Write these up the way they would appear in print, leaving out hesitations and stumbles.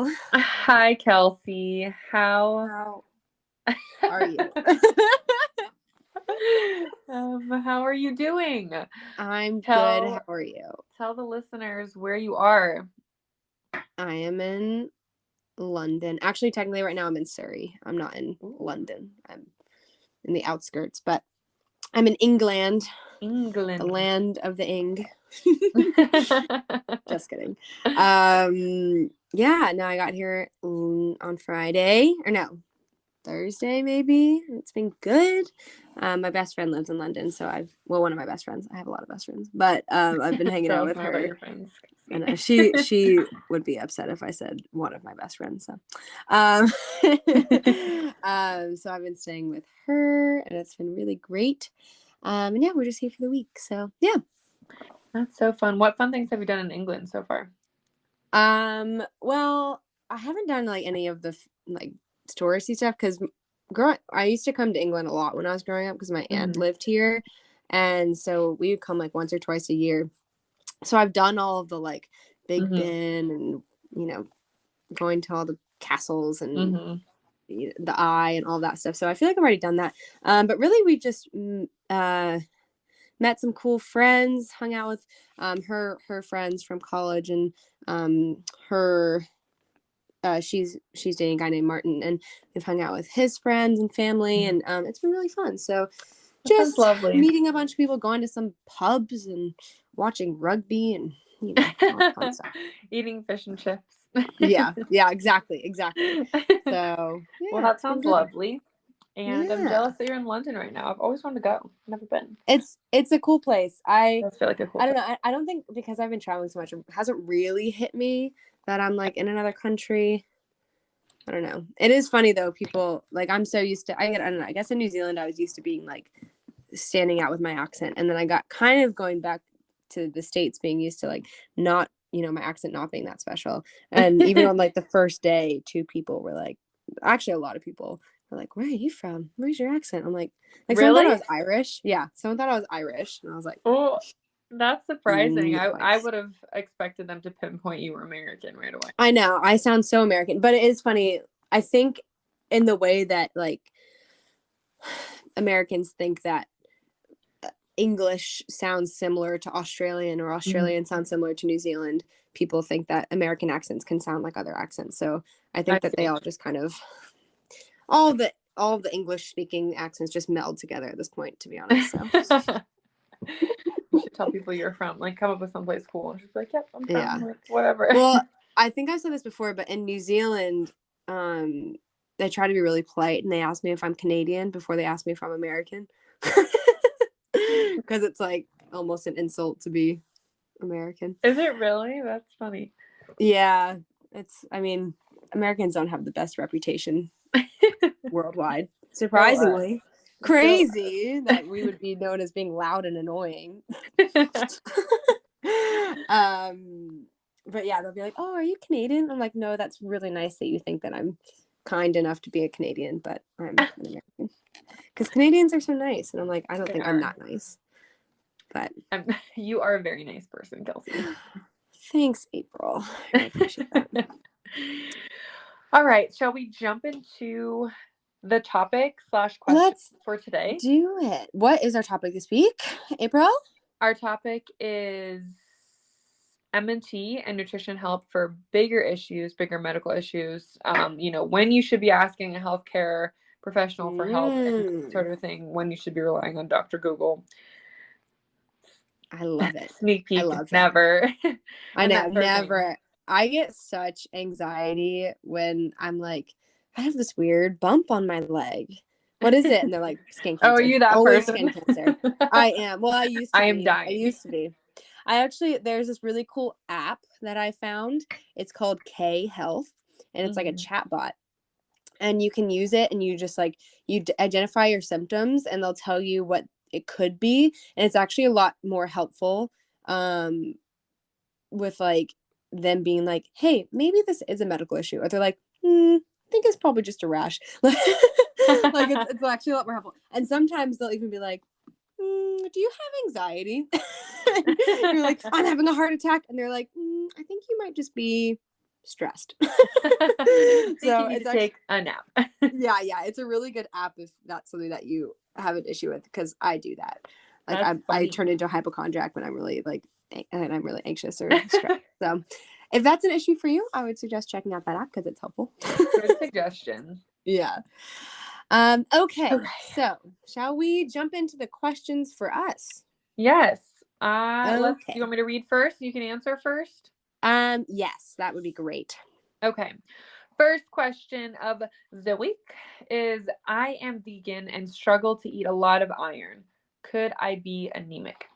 April. Hi, Kelsey. How How are you? how are you doing? I'm good. How Tell are you? tell the listeners where you are. I am in London. Actually, technically, right now I'm in Surrey. I'm not in Ooh, London. I'm in the outskirts, but I'm in England, the England. land of the Ing. Just kidding. Yeah, no, I got here on Friday, or no, Thursday maybe. It's been good. My best friend lives in London, so one of my best friends. I have a lot of best friends, but I've been hanging out Tell us with more about her. your friends, I Kelsey. know she would be upset if I said one of my best friends. So, um, so I've been staying with her, and it's been really great. And yeah, we're just here for the week. So yeah. That's so fun. What fun things have you done in England so far? Well, I haven't done like any of the like touristy stuff because I used to come to England a lot when I was growing up because my aunt Hmm. lived here, and so we would come like once or twice a year. So I've done all of the like Big Hmm. Ben and you know going to all the castles and Hmm. the Eye and all that stuff. So I feel like I've already done that. But really, we just met some cool friends, hung out with her friends from college, and her she's dating a guy named Martin, and we've hung out with his friends and family, and it's been really fun. So That sounds just lovely. meeting a bunch of people, going to some pubs, and watching rugby, and all that fun stuff. Eating fish and chips. Yeah, exactly. So Well, yeah, that it's been sounds good. lovely. And I'm Yeah, jealous that you're in London right now. I've always wanted to go. Never been. it's a cool place. It does feel like a cool I don't place. know. I don't think because I've been traveling so much, it hasn't really hit me that I'm like in another country. I don't know. It is funny though. People like I'm so used to. I don't know. I guess in New Zealand I was used to being like standing out with my accent, and then I got kind of going back to the States being used to like not my accent not being that special. And even on like the first day, two people were like, actually a lot of people were like, "Where are you from? Where's your accent?" I'm like someone thought Really? I was Irish. Yeah, someone thought I was Irish, and I was like, Oh, that's surprising. no. I would have expected them to pinpoint you were American right away. I know I sound so American, but it is funny. I think in the way that like Americans think that English sounds similar to Australian or Mhm. Australian sounds similar to New Zealand, people think that American accents can sound like other accents. So I I think that they see. all just kind of all the English speaking accents just meld together at this point, to be honest. So You should tell people you're from. Like, come up with someplace cool. And just be like, yep, I'm from, yeah. like, whatever. Well, I think I've said this before, but in New Zealand, um, they try to be really polite and they ask me if I'm Canadian before they ask me if I'm American. Because it's like almost an insult to be American. Is it really? That's funny. Yeah, I mean, Americans don't have the best reputation worldwide. Go Surprisingly, us. Go crazy that we would be known as being loud and annoying. us. um, but yeah, they'll be like, "Oh, are you Canadian?" I'm like, "No, that's really nice that you think that I'm kind enough to be a Canadian, but I'm an American." Because Canadians are so nice, and I'm like, I don't They think I'm are. that nice. But You are a very nice person, Kelsey. thanks, April. I appreciate that. All right, shall we jump into the topic slash question Let's for today? do it. What is our topic this week, April? Our topic is MNT and nutrition help for bigger issues, bigger medical issues. When you should be asking a healthcare professional for help and Mm, sort of thing, when you should be relying on Dr. Google. I love it. Sneak I peek, love it. never. I And know, that sort of thing. never. I get such anxiety when I'm like, I have this weird bump on my leg. What is it? And they're like, skin Oh, are cancer. you that Always person? skin cancer. I am. Well, I used to I am be. I dying. used to be. I actually, there's this really cool app that I found. It's called K Health, and it's like a Mhm. chat bot. And you can use it, and you just like, identify your symptoms, and they'll tell you what it could be. And it's actually a lot more helpful. With like them being like, hey, maybe this is a medical issue. Or they're like, I think it's probably just a rash. Like it's actually a lot more helpful. And sometimes they'll even be like, do you have anxiety? You're like, I'm having a heart attack. And they're like, I think you might just be stressed. I think you So need it's to actually, take a nap. yeah, it's a really good app if that's something that you have an issue with, because I do that. Like That's I funny. turn into a hypochondriac when I'm really like and I'm really anxious or stressed. So if that's an issue for you, I would suggest checking out that app because it's helpful. Good suggestion. Yeah. Okay. So shall we jump into the questions for us? Yes. Do you Okay. want me to read first? You can answer first. Yes, that would be great. Okay. First question of the week is, I am vegan and struggle to eat a lot of iron. Could I be anemic?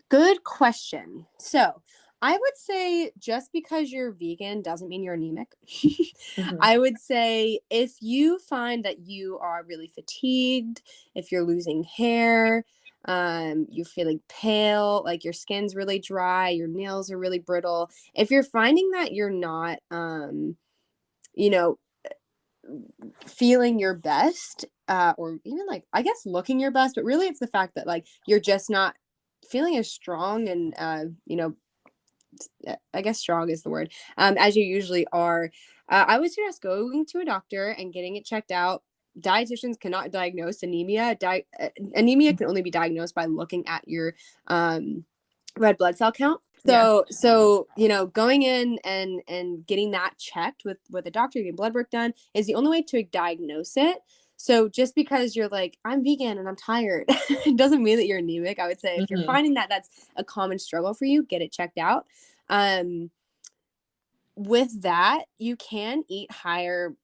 Good question. So I would say just because you're vegan doesn't mean you're anemic. Mhm. I would say if you find that you are really fatigued, if you're losing hair, you're feeling pale, like your skin's really dry, your nails are really brittle. If you're finding that you're not, you know, feeling your best, or even like, I guess looking your best, but really it's the fact that like you're just not feeling as strong and, I guess strong is the word, as you usually are. I would suggest going to a doctor and getting it checked out. Dietitians cannot diagnose anemia. Anemia can only be diagnosed by looking at your red blood cell count. Yeah. So going in and getting that checked with a doctor, getting blood work done is the only way to diagnose it. So just because you're like, I'm vegan and I'm tired, it doesn't mean that you're anemic. I would say if you're Mhm. finding that that's a common struggle for you, get it checked out. With that, you can eat higher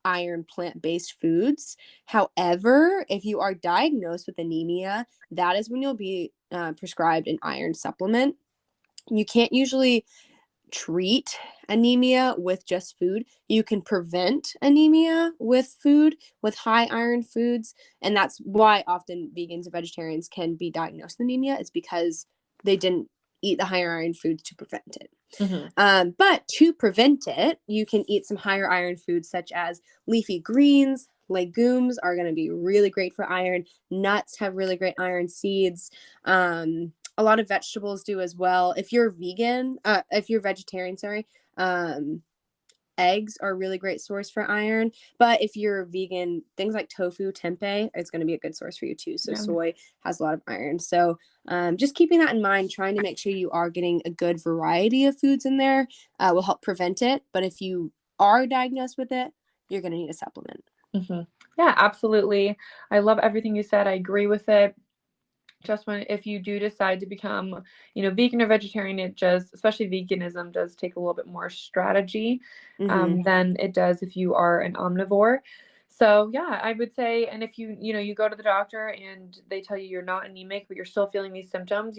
iron plant-based foods. However, if you are diagnosed with anemia, that is when you'll be prescribed an iron supplement. You can't usually treat anemia with just food. You can prevent anemia with food, with high iron foods. And that's why often vegans and vegetarians can be diagnosed with anemia. It's because they didn't eat the higher iron foods to prevent it. Mhm. But to prevent it, you can eat some higher iron foods such as leafy greens. Legumes are going to be really great for iron. Nuts have really great iron. Seeds. A lot of vegetables do as well. If you're vegetarian, sorry, eggs are a really great source for iron. But if you're vegan, things like tofu, tempeh is going to be a good source for you too. So Yeah. soy has a lot of iron. So just keeping that in mind, trying to make sure you are getting a good variety of foods in there will help prevent it. But if you are diagnosed with it, you're going to need a supplement. Mhm. Yeah, absolutely. I love everything you said. I agree with it. Just if you do decide to become, vegan or vegetarian, it just, especially veganism, does take a little bit more strategy Mm-hmm. than it does if you are an omnivore. So yeah, I would say, and if you go to the doctor and they tell you you're not anemic, but you're still feeling these symptoms,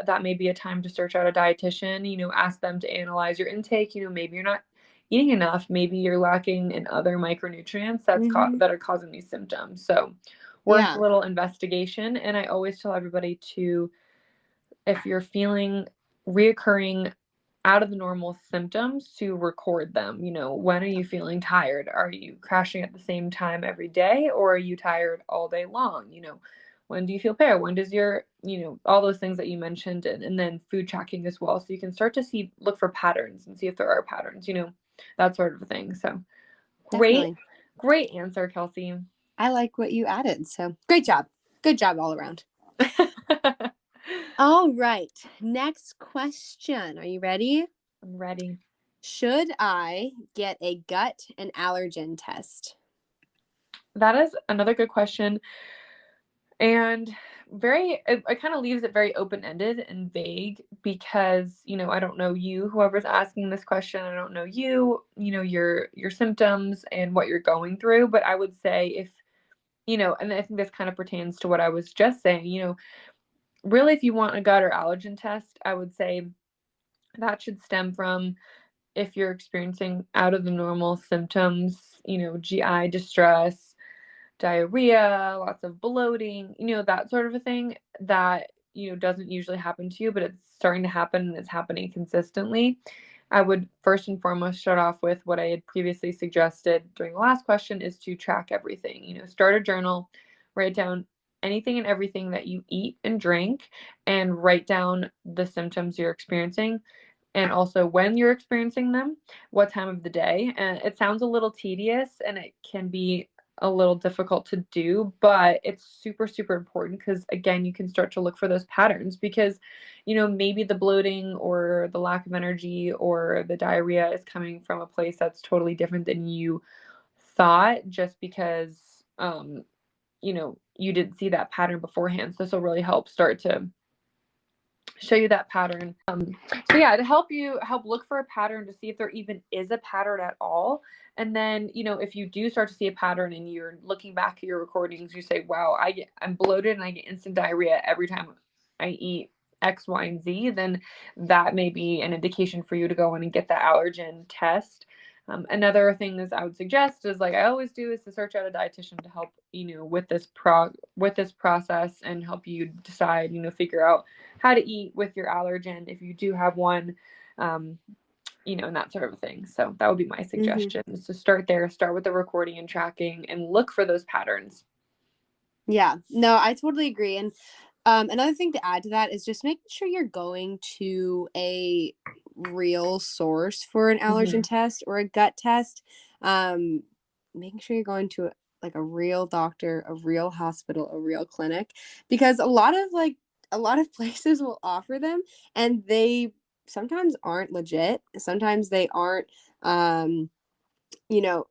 that may be a time to search out a dietitian, ask them to analyze your intake. Maybe you're not eating enough, maybe you're lacking in other micronutrients Mm-hmm. that are causing these symptoms. So worth a Yeah. little investigation. And I always tell everybody to, if you're feeling reoccurring out of the normal symptoms, to record them. When are you feeling tired? Are you crashing at the same time every day, or are you tired all day long? When do you feel pale? When does your, all those things that you mentioned, and then food tracking as well. So you can start to look for patterns and see if there are patterns, that sort of thing. So great, Definitely. great answer, Kelsey. I like what you added. So great job. Good job all around. All right. Next question. Are you ready? I'm ready. Should I get a gut and allergen test? That is another good question. And it kind of leaves it very open-ended and vague because, I don't know you, whoever's asking this question, I don't know you, your symptoms and what you're going through. But I would say if, and I think this kind of pertains to what I was just saying, really, if you want a gut or allergen test, I would say that should stem from if you're experiencing out of the normal symptoms, GI distress, diarrhea, lots of bloating, that sort of a thing that, doesn't usually happen to you, but it's starting to happen and it's happening consistently. I would first and foremost start off with what I had previously suggested during the last question, is to track everything. Start a journal, write down anything and everything that you eat and drink, and write down the symptoms you're experiencing. and also when you're experiencing them, what time of the day. And it sounds a little tedious and it can be a little difficult to do, but it's super, super important because, again, you can start to look for those patterns because, maybe the bloating or the lack of energy or the diarrhea is coming from a place that's totally different than you thought just because, you didn't see that pattern beforehand. So this will really help start to show you that pattern. So yeah, to help look for a pattern to see if there even is a pattern at all. And then, if you do start to see a pattern and you're looking back at your recordings, you say, wow, I'm bloated and I get instant diarrhea every time I eat X, Y, and Z, then that may be an indication for you to go in and get that allergen test. Another thing is I would suggest is, like I always do, is to search out a dietitian to help, with this process and help you decide, figure out how to eat with your allergen if you do have one, and that sort of thing. So that would be my suggestion, is to start there, start with the recording and tracking and look for those patterns. Yeah, no, I totally agree. And another thing to add to that is just making sure you're going to a real source for an allergen test or a gut test. Making sure you're going to like a real doctor, a real hospital, a real clinic, because a lot of places will offer them and they sometimes aren't legit. Sometimes they aren't, you know,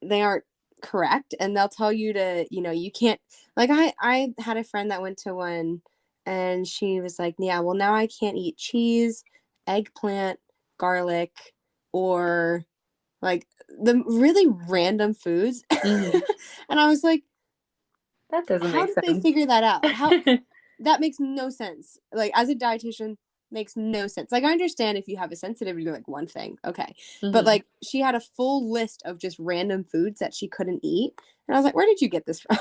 they aren't correct, and they'll tell you to, you can't, like I had a friend that went to one and she was like, yeah, well, now I can't eat cheese, eggplant, garlic, or like the really random foods. And I was like, That doesn't how make did they sense. figure that out? How that makes no sense. Like, as a dietitian, makes no sense. Like, I understand if you have a sensitivity to like one thing, okay. But like, she had a full list of just random foods that she couldn't eat. And I was like, where did you get this from?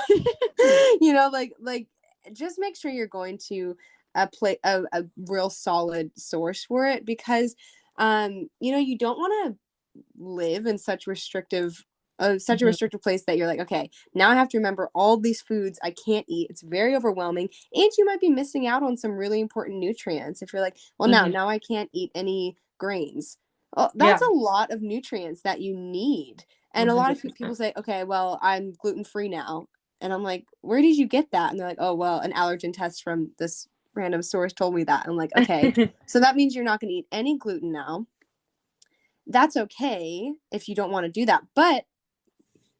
Like just make sure you're going to a real solid source for it, because you don't want to live in such such a restrictive place that you're like, okay, now I have to remember all these foods I can't eat. It's very overwhelming, and you might be missing out on some really important nutrients if you're like, well, now I can't eat any grains. Well, that's Yeah. a lot of nutrients that you need. And a lot of people 100%. say, okay, well, I'm gluten free now, and I'm like, where did you get that? And they're like, oh, well, an allergen test from this random source told me that. I'm like, okay, so that means you're not going to eat any gluten now. That's okay if you don't want to do that, but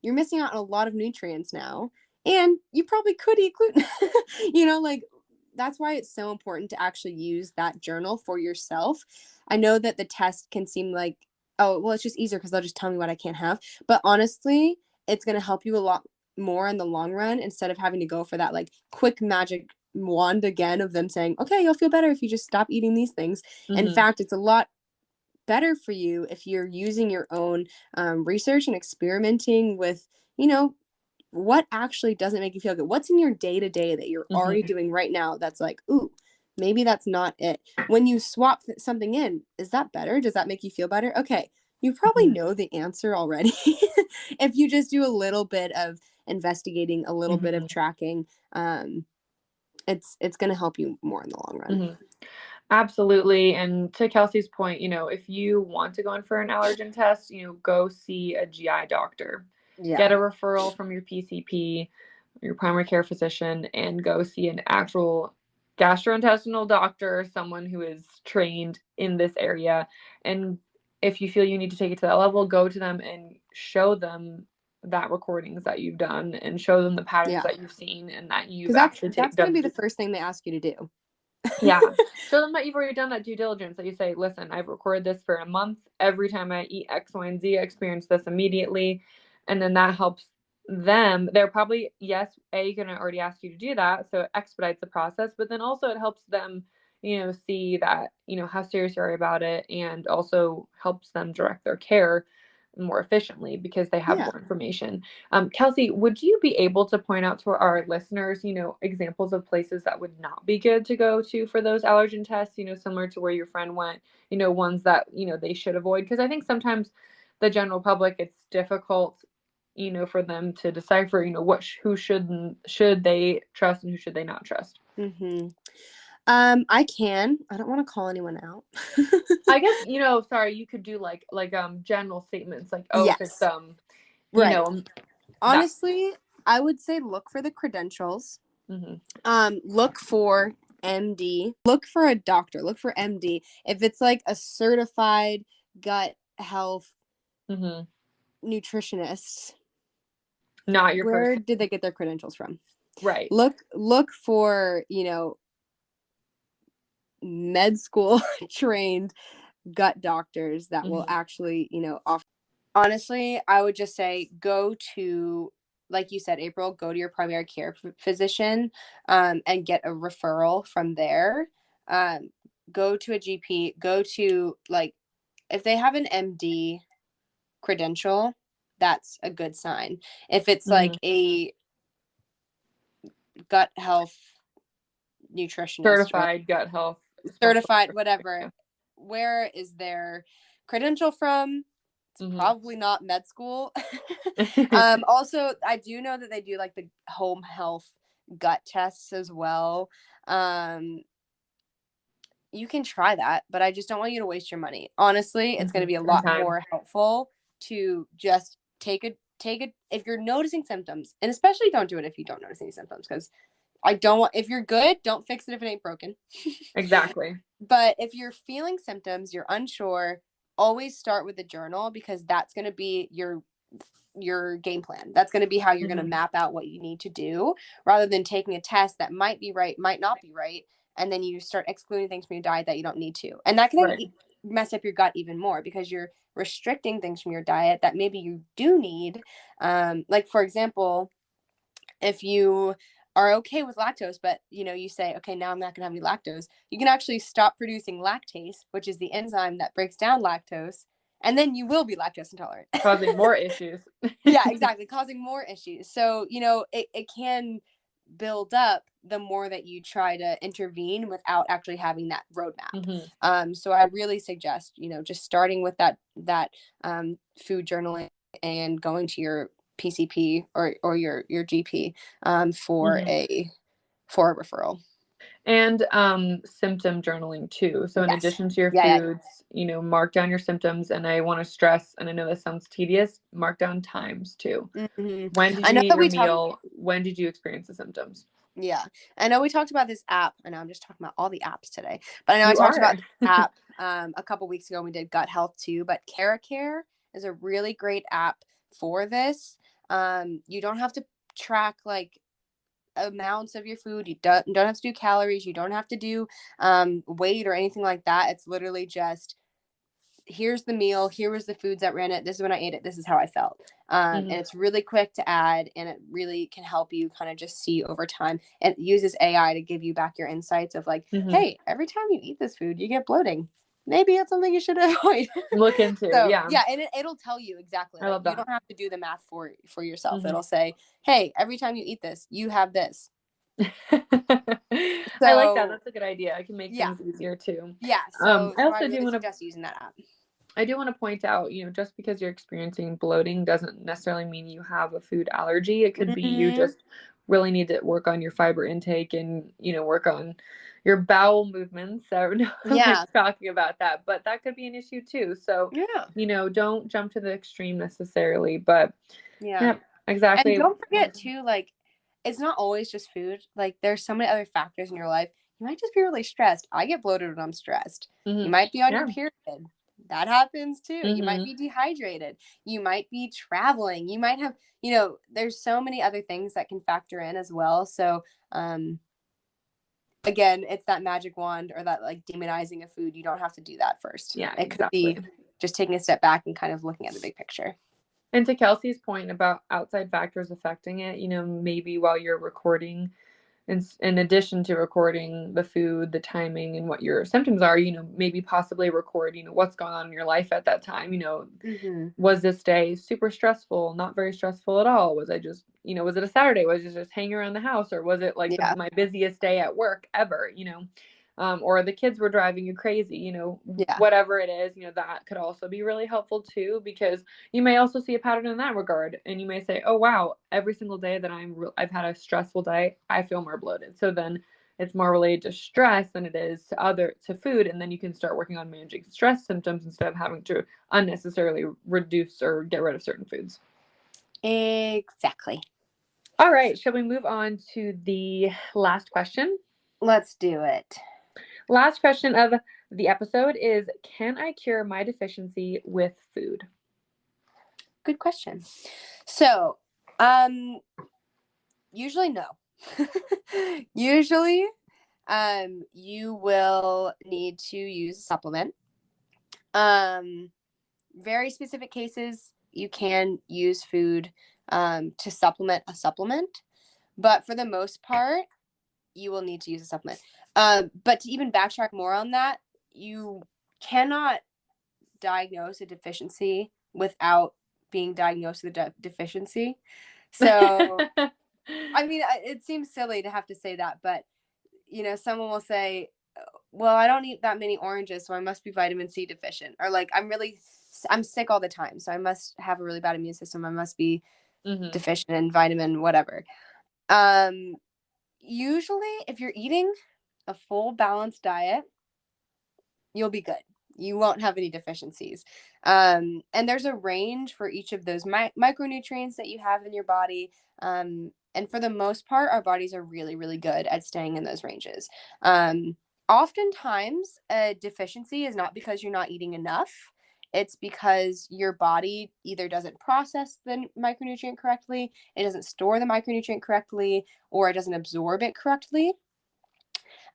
you're missing out on a lot of nutrients now, and you probably could eat gluten. Like, that's why it's so important to actually use that journal for yourself. I know that the test can seem like, oh, well, it's just easier because they'll just tell me what I can't have. But honestly, it's going to help you a lot more in the long run, instead of having to go for that like quick magic wand again of them saying, okay, you'll feel better if you just stop eating these things. In fact, it's a lot better for you if you're using your own research and experimenting with, what actually doesn't make you feel good. What's in your day to day that you're already doing right now that's like, ooh, maybe that's not it. When you swap something in, is that better? Does that make you feel better? Okay, you probably know the answer already. If you just do a little bit of investigating, a little bit of tracking, it's going to help you more in the long run. Absolutely. And to Kelsey's point, if you want to go in for an allergen test, go see a GI doctor. Get Yeah. a referral from your PCP, your primary care physician, and go see an actual gastrointestinal doctor, someone who is trained in this area. And if you feel you need to take it to that level, go to them and show them that recordings that you've done and show them the patterns Yeah. that you've seen and that you've Because actually that's going to done. be the first thing they ask you to do. Yeah. Show them that you've already done that due diligence, that you say, listen, I've recorded this for a month. Every time I eat X, Y, and Z, I experience this immediately. And then that helps them. They're probably, yes, going to already ask you to do that. So it expedites the process, but then also it helps them, see that, how serious you are about it, and also helps them direct their care more efficiently because they have Yeah. more information. Kelsey, would you be able to point out to our listeners, examples of places that would not be good to go to for those allergen tests, similar to where your friend went, ones that, they should avoid? Because I think sometimes the general public, it's difficult, for them to decipher, who should they trust and who should they not trust. I can. I don't want to call anyone out. I guess, sorry, you could do like general statements like, oh, if it's Yes. you Right. know, that. Honestly, I would say look for the credentials. Mhm. Look for MD. Look for a doctor. Look for MD. If it's like a certified gut health Mhm. nutritionist, Not your where first. did they get their credentials from? Right. Look for, med school trained gut doctors that will Mhm. actually, offer. Honestly, I would just say go to, like you said, April, go to your primary care physician, and get a referral from there. Um, go to a GP, go to, like, if they have an MD credential, that's a good sign. If it's like Mhm. a gut health nutritionist or Certified gut health certified, specialist. whatever, Yeah. where is their credential from? It's Mhm. probably not med school. Also, I do know that they do like the home health gut tests as well. Um, you can try that, but I just don't want you to waste your money. Honestly, it's going to Mhm. be a And lot time. more helpful to just take a if you're noticing symptoms, and especially don't do it if you don't notice any symptoms, because I don't want, if you're good, don't fix it if it ain't broken. Exactly. But if you're feeling symptoms, you're unsure, always start with a journal, because that's going to be your game plan. That's going to be how you're going to Mhm. map out what you need to do, rather than taking a test that might be right, might not be right, and then you start excluding things from your diet that you don't need to. And that can Right. mess up your gut even more, because you're restricting things from your diet that maybe you do need. Like, for example, if you are okay with lactose, but you say, okay, now I'm not going to have any lactose, you can actually stop producing lactase, which is the enzyme that breaks down lactose, and then you will be lactose intolerant. Causing more issues. Yeah, exactly, causing more issues. So it can build up the more that you try to intervene without actually having that roadmap. Mhm. So I really suggest, just starting with that food journaling, and going to your PCP or your GP, for Mhm. a referral. And symptom journaling too. So in Yes. addition to your Yeah, yeah, foods, mark down your symptoms. And I want to stress, and I know this sounds tedious, mark down times too. yeah. When did I you know eat that your we talked. meal? When did you experience the symptoms? Yeah. I know we talked about this app. I know I'm just talking about all the apps today. But I know I You talked about are. this app a couple weeks ago when we did gut health too. But Care is a really great app for this. You don't have to track like amounts of your food. You don't have to do calories. You don't have to do weight or anything like that. It's literally just, here's the meal, here was the foods that ran it, this is when I ate it, this is how I felt. And Mhm. it's really quick to add, and it really can help you kind of just see over time. It uses AI to give you back your insights of like, Mhm. hey, every time you eat this food you get bloating, maybe it's something you should avoid. Look into, So yeah. it'll tell you exactly, I like, love you that. don't have to do the math for yourself. Mhm. It'll say, hey, every time you eat this you have this. I like that. So That's a good idea. I can make yeah, things easier too. yeah, so I I also do really want to suggest using that app. I do want to point out, just because you're experiencing bloating doesn't necessarily mean you have a food allergy. It could be you Hmm. just really need to work on your fiber intake and, work on your bowel movements. I don't know who Yeah, likes talking about that, but that could be an issue too. So, yeah, don't jump to the extreme necessarily, but yeah. yeah, And exactly. don't forget too, like, it's not always just food. Like, there's so many other factors in your life. You might just be really stressed. I get bloated when I'm stressed. You Hmm. might be on your Yeah. period. That happens too. You might Hmm. be dehydrated. You might be traveling. You might have, there's so many other things that can factor in as well. So, again, it's that magic wand, or that like demonizing of food. You don't have to do that first. Yeah, It could exactly. be just taking a step back and kind of looking at the big picture. And to Kelsey's point about outside factors affecting it, maybe while you're recording, in addition to recording the food, the timing, and what your symptoms are, maybe possibly record, what's going on in your life at that time. Hmm. Was this day super stressful, not very stressful at all? Was I just, was it a Saturday? Was it just hanging around the house? Or was it like Yeah. my busiest day at work ever, or the kids were driving you crazy, Yeah. whatever it is, that could also be really helpful too, because you may also see a pattern in that regard. And you may say, oh, wow, every single day that I've had a stressful day, I feel more bloated. So then it's more related to stress than it is to food. And then you can start working on managing stress symptoms instead of having to unnecessarily reduce or get rid of certain foods. Exactly. All right, shall we move on to the last question? Let's do it. Last question of the episode is, can I cure my deficiency with food? Good question. So, usually no. Usually, you will need to use a supplement. Very specific cases, you can use food to supplement a supplement, but for the most part, you will need to use a supplement. But to even backtrack more on that, you cannot diagnose a deficiency without being diagnosed with a deficiency. So, I mean, it seems silly to have to say that, but someone will say, well, I don't eat that many oranges, so I must be vitamin C deficient. Or like, I'm sick all the time, so I must have a really bad immune system. I must be deficient in vitamin whatever. Usually, if you're eating a full balanced diet, you'll be good. You won't have any deficiencies. And there's a range for each of those micronutrients that you have in your body. And for the most part, our bodies are really, really good at staying in those ranges. Oftentimes, a deficiency is not because you're not eating enough. It's because your body either doesn't process the micronutrient correctly, it doesn't store the micronutrient correctly, or it doesn't absorb it correctly.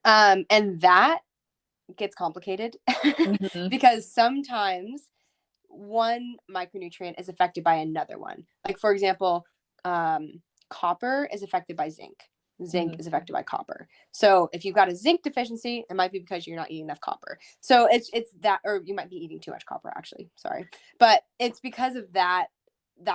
And that gets complicated because sometimes one micronutrient is affected by another one. Like, for example, copper is affected by zinc. Zinc is affected by copper. So if you've got a zinc deficiency, it might be because you're not eating enough copper. So it's that, or you might be eating too much copper, actually. Sorry. But it's because of that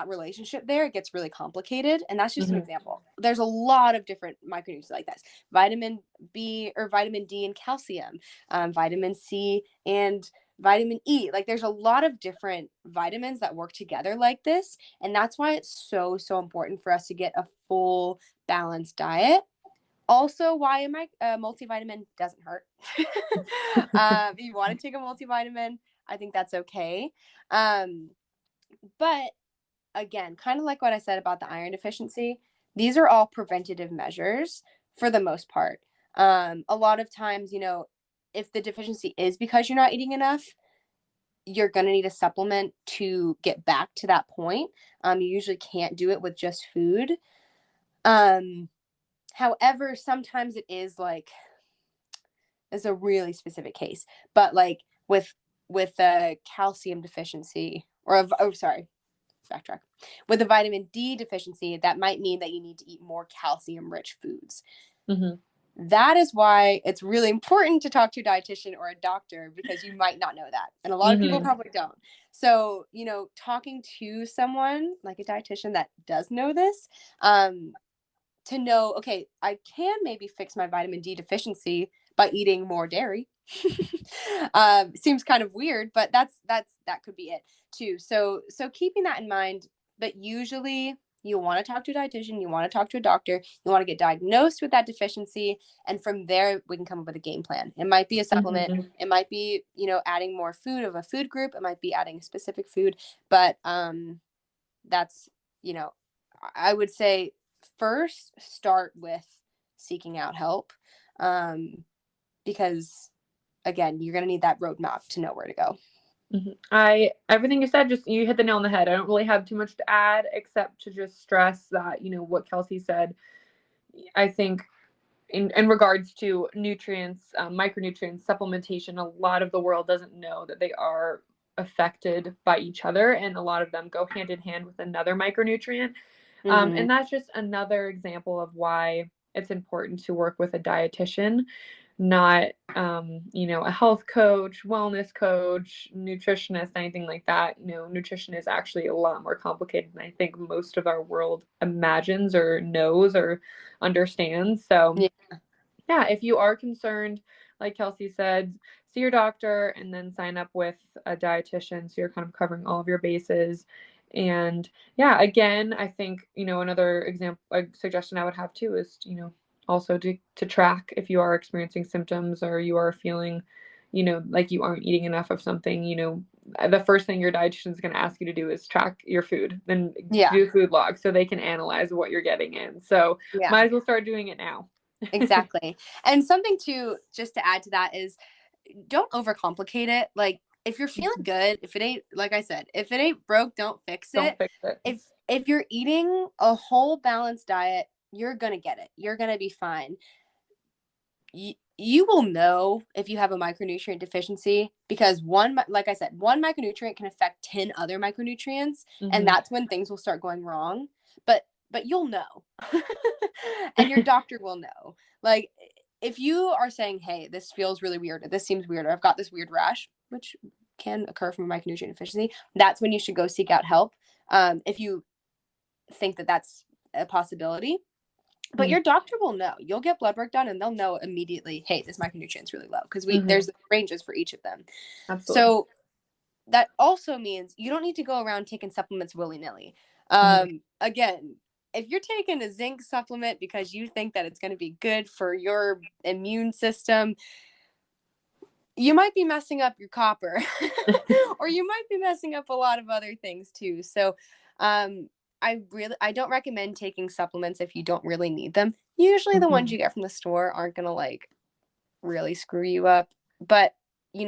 relationship there, it gets really complicated. And that's just an example. There's a lot of different micronutrients like this. Vitamin B or vitamin D and calcium, vitamin C and vitamin E. Like, there's a lot of different vitamins that work together like this. And that's why it's so, so important for us to get a full balanced diet. Also, why a multivitamin doesn't hurt. If you want to take a multivitamin, I think that's okay. But again, kind of like what I said about the iron deficiency, these are all preventative measures for the most part. A lot of times, if the deficiency is because you're not eating enough, you're going to need a supplement to get back to that point. You usually can't do it with just food. However, sometimes it is like, it's a really specific case, but like with a calcium deficiency backtrack. With a vitamin D deficiency, that might mean that you need to eat more calcium-rich foods. That is why it's really important to talk to a dietitian or a doctor, because you might not know that. And a lot of people probably don't. So, talking to someone like a dietitian that does know this, to know, okay, I can maybe fix my vitamin D deficiency by eating more dairy. Seems kind of weird, but that could be it too. So keeping that in mind, but usually you want to talk to a dietitian, you want to talk to a doctor, you want to get diagnosed with that deficiency, and from there we can come up with a game plan. It might be a supplement, it might be, adding more food of a food group, it might be adding a specific food, but that's, I would say first start with seeking out help, because again, you're going to need that roadmap to know where to go. Everything you said, just you hit the nail on the head. I don't really have too much to add except to just stress that, what Kelsey said. I think in regards to nutrients, micronutrients, supplementation, a lot of the world doesn't know that they are affected by each other, and a lot of them go hand in hand with another micronutrient. And that's just another example of why it's important to work with a dietitian, not, a health coach, wellness coach, nutritionist, anything like that. Nutrition is actually a lot more complicated than I think most of our world imagines or knows or understands. So yeah, if you are concerned, like Kelsey said, see your doctor and then sign up with a dietitian so you're kind of covering all of your bases. And yeah, again, I think, another example, a suggestion I would have too is, also to track if you are experiencing symptoms or you are feeling, like you aren't eating enough of something. The first thing your dietitian is going to ask you to do is track your food, then Yeah. do food log so they can analyze what you're getting in. So Yeah. might as well start doing it now. Exactly. And something to just to add to that is don't overcomplicate it. Like if you're feeling good, if it ain't, like I said, if it ain't broke, don't fix Don't it. fix it. If you're eating a whole balanced diet, you're gonna get it. You're gonna be fine. You will know if you have a micronutrient deficiency because like I said, one micronutrient can affect 10 other micronutrients, and that's when things will start going wrong. But you'll know. And your doctor will know. Like if you are saying, hey, this feels really weird, or this seems weird, or I've got this weird rash, which can occur from a micronutrient deficiency, that's when you should go seek out help. If you think that that's a possibility. But your doctor will know. You'll get blood work done and they'll know immediately, hey, this micronutrient's really low, because there's ranges for each of them. Absolutely. So that also means you don't need to go around taking supplements willy-nilly. Again, if you're taking a zinc supplement because you think that it's going to be good for your immune system, you might be messing up your copper or you might be messing up a lot of other things too. So I don't recommend taking supplements if you don't really need them. Usually the ones you get from the store aren't going to like really screw you up, but you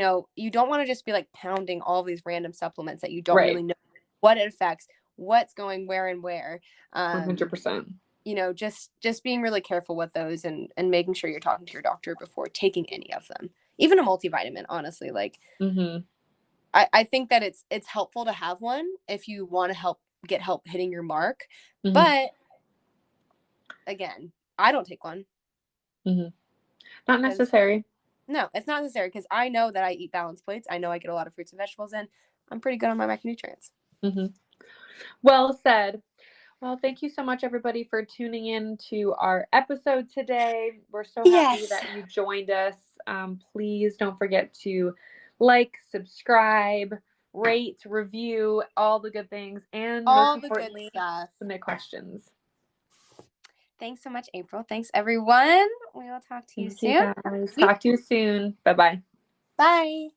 don't want to just be like pounding all these random supplements that you don't really know what it affects, what's going where and where. 100%. Just being really careful with those and making sure you're talking to your doctor before taking any of them, even a multivitamin. Honestly, like I think that it's helpful to have one if you want to get help hitting your mark. But again, I don't take one. Not necessary. No, it's not necessary because I know that I eat balanced plates. I know I get a lot of fruits and vegetables in. I'm pretty good on my macronutrients. Well said. Well, thank you so much, everybody, for tuning in to our episode today. We're so happy that you joined us. Please don't forget to like, subscribe, rate, review, all the good things, and most importantly, submit questions. Thanks so much, April. Thanks, everyone. We will talk to you soon. Thank you, guys. Talk to you soon. Bye-bye. Bye.